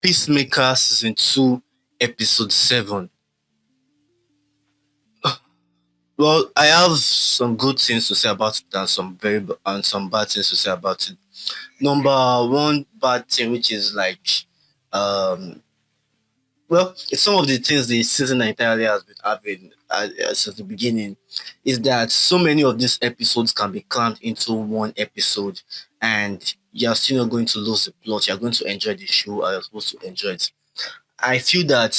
Peacemaker season 2, episode 7. Well, I have some good things to say about it and some bad things to say about it. Number one bad thing, which is like, um, well, it's some of the things the season entirely has been having since the beginning, is that so many of these episodes can be crammed into one episode, and you're still not going to lose the plot. You're going to enjoy the show. Or you're supposed to enjoy it. I feel that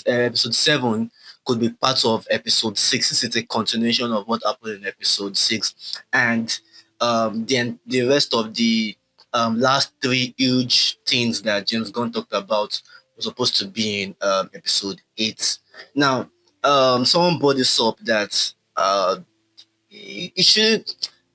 episode 7 could be part of episode 6, since it's a continuation of what happened in episode 6, and then the rest of the last three huge things that James Gunn talked about was supposed to be in episode 8. Now, someone brought this up that it should.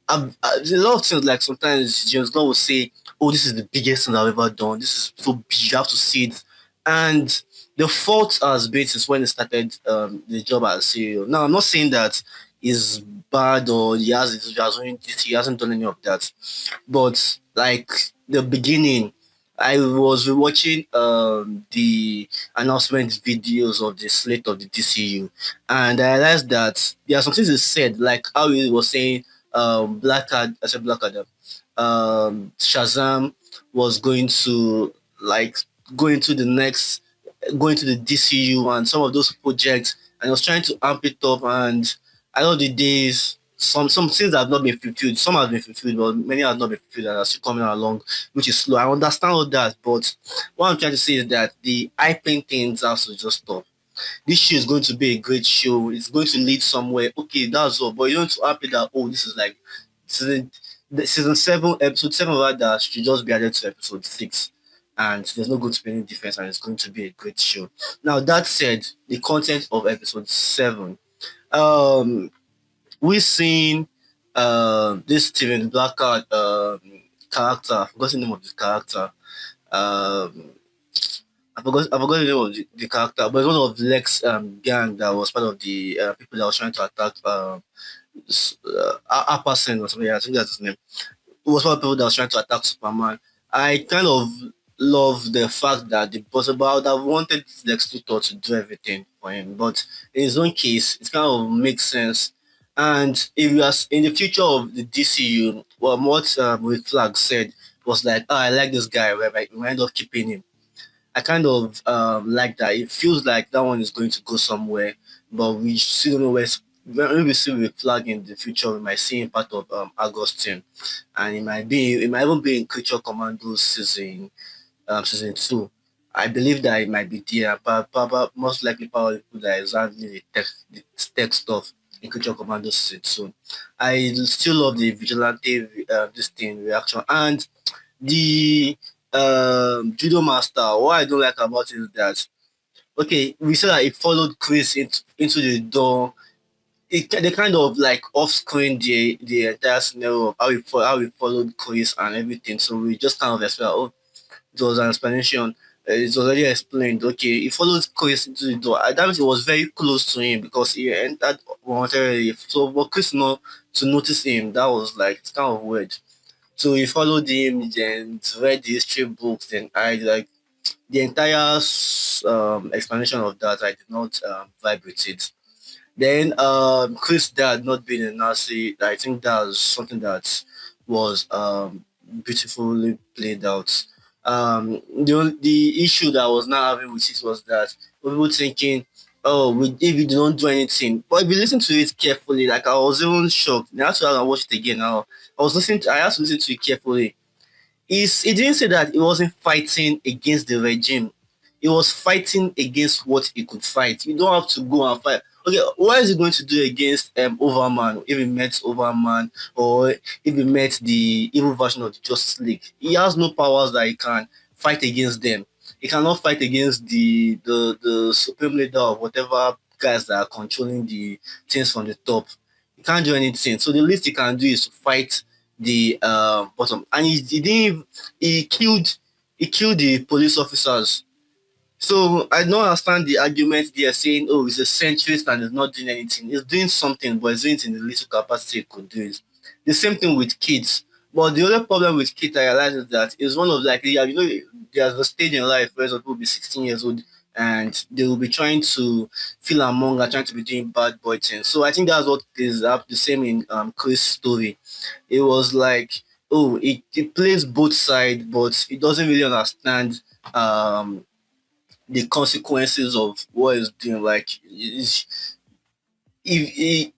There's a lot of things, like sometimes James Gunn will say, "Oh, this is the biggest thing I've ever done. This is so big. You have to see it." And the fault has been since when he started the job as CEO. Now, I'm not saying that he's bad or he hasn't done any of that, but like the beginning, I was watching the announcement videos of the slate of the DCU, and I realized that there are some things he said, like how he was saying Black Adam, Shazam was going to like go into the next go into the DCU and some of those projects, and I was trying to amp it up, and I know the days some things have not been fulfilled, some have been fulfilled, but many have not been fulfilled and are still coming along, which is slow. I understand all that, but what I'm trying to say is that the hyping things has to just stop. This show is going to be a great show. It's going to lead somewhere. Okay, that's all. But you don't happy that, oh, this is like season season 7, episode 7 rather should just be added to episode 6. And there's no going to be any difference, and it's going to be a great show. Now that said, the content of episode 7. Um we've seen this Steven Blackard character. I forgot the name of the character. Um I forgot the name of the character, but it's one of Lex gang that was part of the people that was trying to attack Apperson or something. Yeah, I think that's his name. It was one of the people that was trying to attack Superman. I kind of love the fact that the possible I would have wanted Lex Luthor to do everything for him, but in his own case, it kind of makes sense. And if you are in the future of the DCU, well, what Rick Flag said was like, "Oh, I like this guy," where we end up keeping him. I kind of like that. It feels like that one is going to go somewhere, but we still don't know where. When we see the flag in the future, we might see him part of Augustine, and it might even be in Creature Commandos season 2. I believe that it might be there, but most likely probably people that is handling the tech stuff in Creature Commandos season 2. I still love the vigilante this thing reaction, and the judo master. What I don't like about it is that, okay, we said that it followed Chris into the door. They kind of like off screen the entire scenario of how we followed Chris and everything. So we just kind of expect, oh, it was an explanation. It was already explained. Okay, he followed Chris into the door. That means it was very close to him because he entered voluntarily. So for Chris not to notice him, that was like, it's kind of weird. So he followed him, then read the history books, then I like the entire explanation of that. I did not vibe with it. Then Chris dad not being a Nazi, I think that's something that was beautifully played out. The issue that I was not having with it was that people thinking, oh, if you don't do anything, but if you listen to it carefully, like I was even shocked. That's why I watched it again. Now I had to listen to it carefully. He didn't say that he wasn't fighting against the regime. He was fighting against what he could fight. You don't have to go and fight. Okay, what is he going to do against Overman if he met Overman, or if he met the evil version of the Justice League? He has no powers that he can fight against them. He cannot fight against the supreme leader of whatever guys that are controlling the things from the top. He can't do anything. So the least he can do is to fight the bottom, and he didn't. He killed the police officers. So I don't understand the argument they are saying, oh, he's a centrist and he's not doing anything. He's doing something, but he's doing it in the little capacity he could do it. The same thing with kids. But the other problem with Kit, I realized is that it's one of like, yeah, there's a stage in life where some people will be 16 years old and they will be trying to feel among and trying to be doing bad boy things. So I think that's what is the same in Chris' story. It was like, oh, it plays both sides, but it doesn't really understand um the consequences of what it's doing. Like, if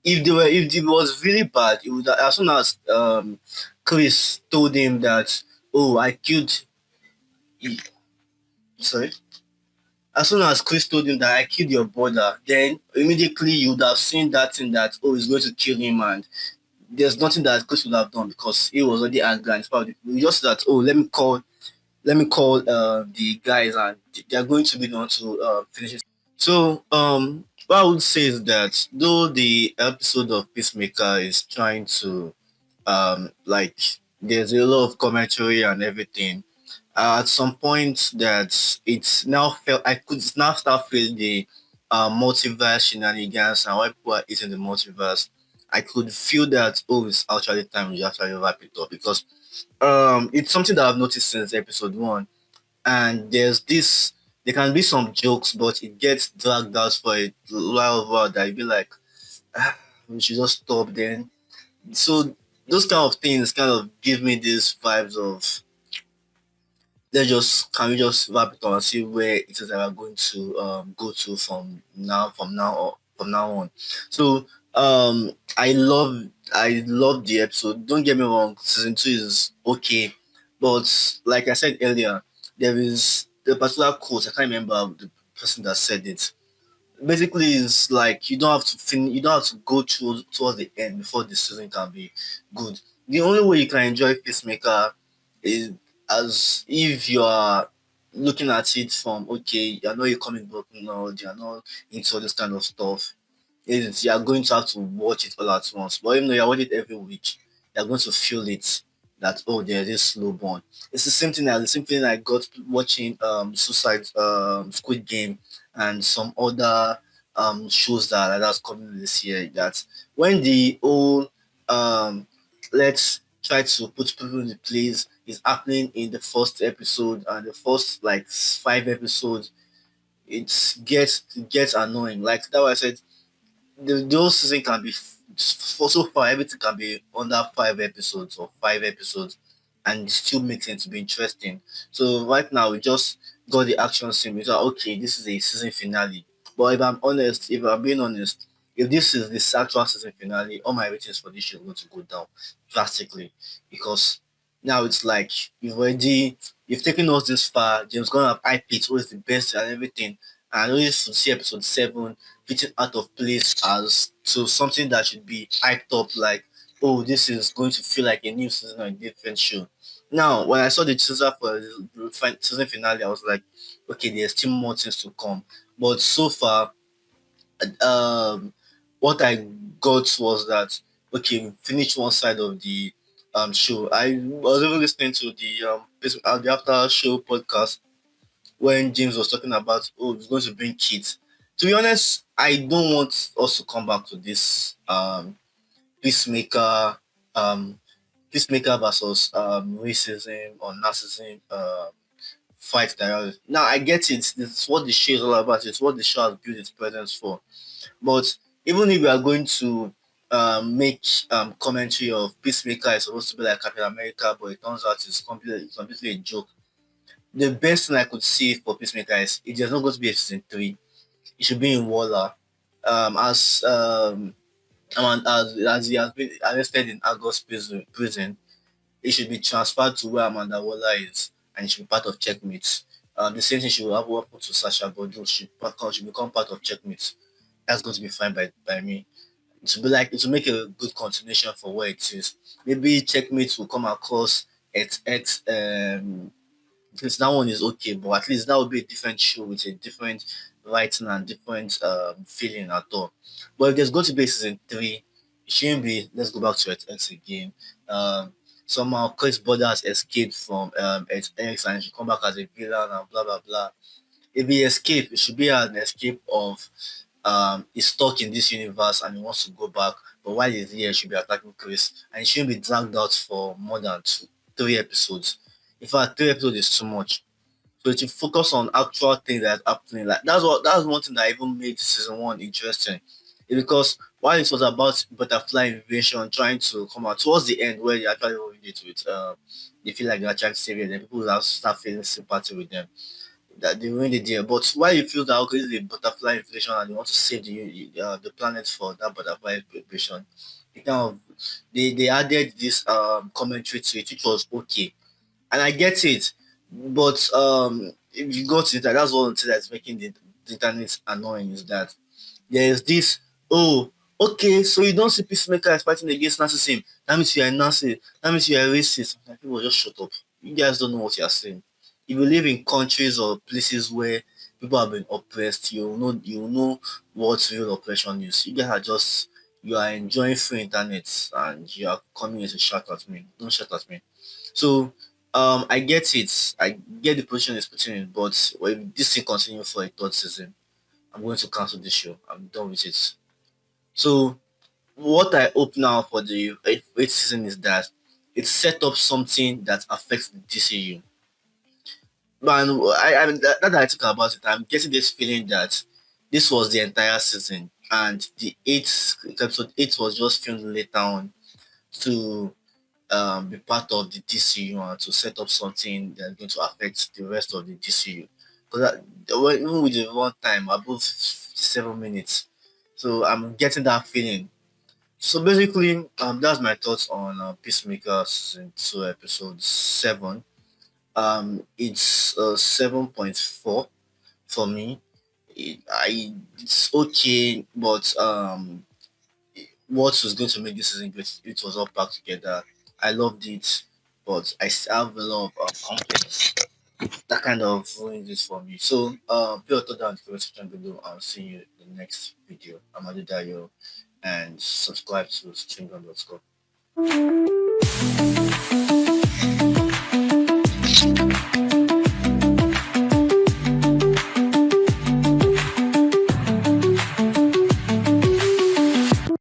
it was really bad, it would, as soon as Chris told him that, oh, I killed, sorry, as soon as Chris told him that I killed your brother, then immediately you would have seen that thing that, oh, he's going to kill him, and there's nothing that Chris would have done because he was already angry and it's probably just that, oh, let me call the guys and they're going to be the one to finish it. So what I would say is that though the episode of Peacemaker is trying to like, there's a lot of commentary and everything, at some point that it's now felt, I could now start feeling the multiverse shenanigans and why people are eating the multiverse. I could feel that, oh, it's actually time to actually wrap it up because it's something that I've noticed since episode one. And there can be some jokes, but it gets dragged out for a while that you be like, ah, we should just stop then. So those kind of things kind of give me these vibes of, can we just wrap it up and see where it is that we're going to go to from now on. So I love the episode. Don't get me wrong, season two is okay, but like I said earlier, there is the particular quote, I can't remember the person that said it. Basically, it's like you don't have to go through towards the end before the season can be good. The only way you can enjoy Peacemaker is as if you are looking at it from, okay, you're not a comic book nerd, you're not into all this kind of stuff. Is you're going to have to watch it all at once. But even though you're watching it every week, you're going to feel it that, oh, there's this slow burn. It's the same thing I got watching Suicide Squid Game and some other shows that's coming this year. That when the whole let's try to put people in the place is happening in the first episode and the first like 5 episodes, it gets annoying. Like that, I said the whole season can be for so far everything can be under 5 episodes or 5 episodes and still makes it to be interesting. So right now we just got the action scene. We thought, okay, this is a season finale. But if I'm being honest, if this is the actual season finale, all my ratings for this show are going to go down drastically because now it's like you've taken us this far. James Gunn have hyped it, always the best and everything. And only to see episode 7 fitting out of place as to something that should be hyped up like, oh, this is going to feel like a new season or a different show. Now, when I saw the teaser for the season finale, I was like, okay, there's still more things to come. But so far, um, what I got was that, okay, we finished one side of the show. I was even listening to the after show podcast when James was talking about, oh, he's going to bring kids. To be honest, I don't want us to come back to this peacemaker um peacemaker versus racism or narcissism fight dialogue. Now I get it. This is what the show is all about. It's what the show has built its presence for. But even if we are going to make commentary of Peacemaker is supposed to be like Captain America, but it turns out it's completely a joke. The best thing I could see for Peacemaker is if there's not going to be a season three, it should be in Waller. As he has been arrested in August prison, he should be transferred to where Amanda Waller is, and he should be part of Checkmate. The same thing should have happened to Sasha Bodul. Should become part of Checkmate. That's going to be fine by me. It will make a good continuation for where it is. Maybe Checkmate will come across at X since that one is okay, but at least that would be a different show with a different writing and different feeling at all. But if there's going to be a season three, it shouldn't be let's go back to X again. Um, Somehow Chris Border has escaped from X and should come back as a villain and blah blah blah. If he escape, it should be an escape of is stuck in this universe and he wants to go back, but while he's here, he should be attacking Chris, and he shouldn't be dragged out for more than 3 episodes. In fact, 3 episodes is too much. So to focus on actual things that's happening, like that's one thing that even made season one interesting. It's because while it was about butterfly invasion trying to come out towards the end where they actually ruined it with they feel like they're trying to save it, and people will start feeling sympathy with them. That they ruined it there. But why you feel that okay, this is a butterfly inflation and they want to save the planet for that butterfly inflation, it kind of they added this commentary to it, which was okay, and I get it. But if you go to it, that's one thing that's making the internet annoying is that there is this, oh, okay, so you don't see Peacemaker as fighting against Nazism. That means you are a Nazi. That means you are a racist. Like, people just shut up. You guys don't know what you are saying. If you live in countries or places where people have been oppressed, you know what real oppression is. You guys are just you are enjoying free internet and you are coming here to shout at me. Don't shout at me. So I get it. I get the position it's putting in, but when this thing continues for a third season, I'm going to cancel this show. I'm done with it. So what I hope now for the eighth season is that it set up something that affects the DCU. And that I think about it, I'm getting this feeling that this was the entire season, and the eighth episode eight was just filmed later on to be part of the DCU and to set up something that's going to affect the rest of the DCU. Because even with the one time above 7 minutes, so I'm getting that feeling. So basically, that's my thoughts on Peacemaker season two, episode 7. It's 7.4 for me. It's okay, but what was going to make this season great? It was all packed together. I loved it, but I still have a lot of complaints that kind of ruined it for me. So, pay attention down to the comment section below. I'll see you in the next video. I'm Adi Dayo, and subscribe to Streamdorm.com.